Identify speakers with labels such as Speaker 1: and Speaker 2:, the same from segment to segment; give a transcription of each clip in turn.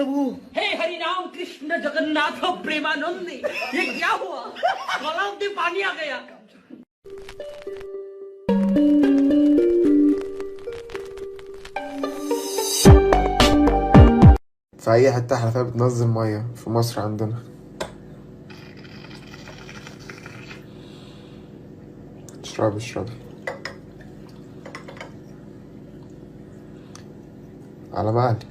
Speaker 1: प्रभु।
Speaker 2: हे हरि राम कृष्ण जगन्नाथ प्रेमानंदी, ये क्या हुआ? तालाब में पानी आ गया।
Speaker 3: في أي حتة حرفيا بتنزل مية في مصر عندنا. اشربي على مالك.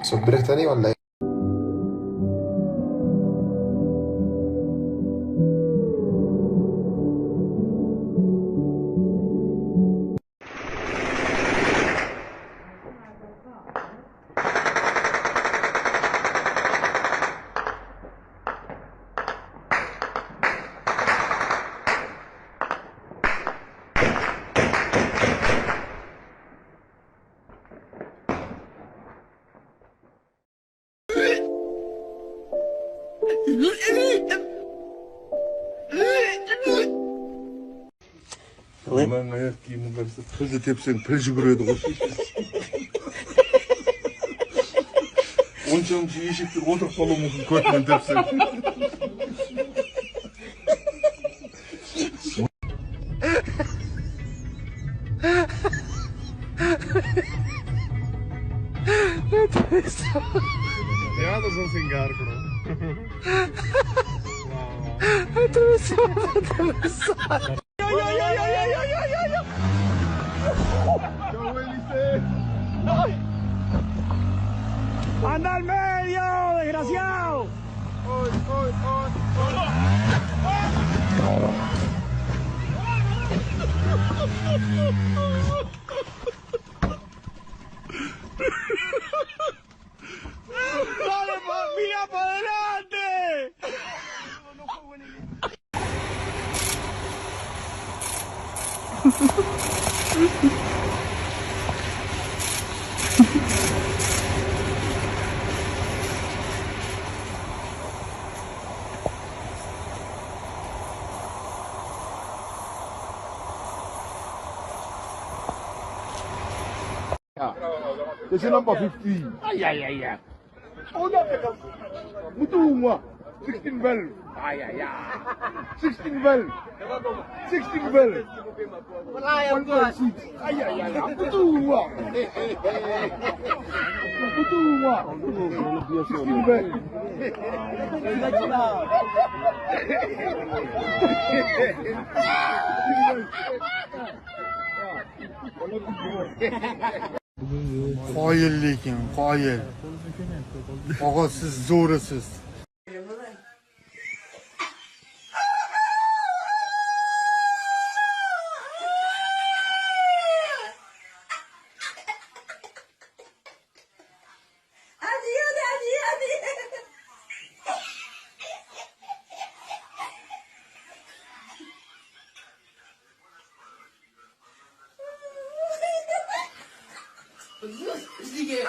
Speaker 3: صبرك تاني ولا ايه؟
Speaker 4: Ulan ayak giyimi varsa tırcı tepsin, tırcı buraya da koşuyor. Onca yeşillik otur kolumuzun kötünün tepsin. Ya da son singar kuro.
Speaker 1: ¡Anda al medio, desgraciado! ¡Dale, mira para adelante!
Speaker 4: This is number 15.
Speaker 1: Ay.
Speaker 4: Oh, no, Mutuwa. 16 bell. 16 bell. 16 bell. 1.6. Mutuwa. Mutuwa. 16 bell.
Speaker 1: Qoyil lekin, qoyil. Og'a siz zo'risiz.
Speaker 2: Sigue.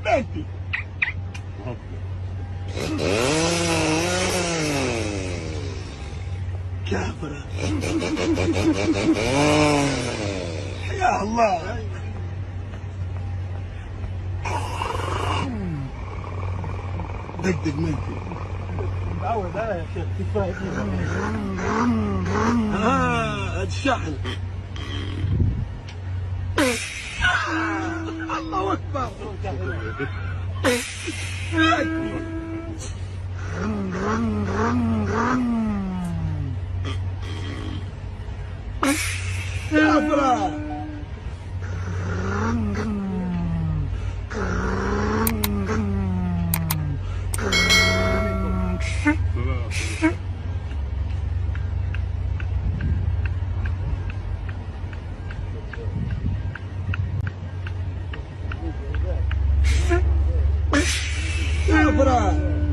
Speaker 4: Thank you.
Speaker 1: يا الله. دقدق منك.
Speaker 4: متعود انا يا شيخ كفايه
Speaker 1: الشحن. الله اكبر.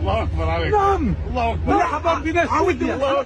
Speaker 1: الله اكبر عليك. نعم الله اكبر. مرحبا بناس سوريا.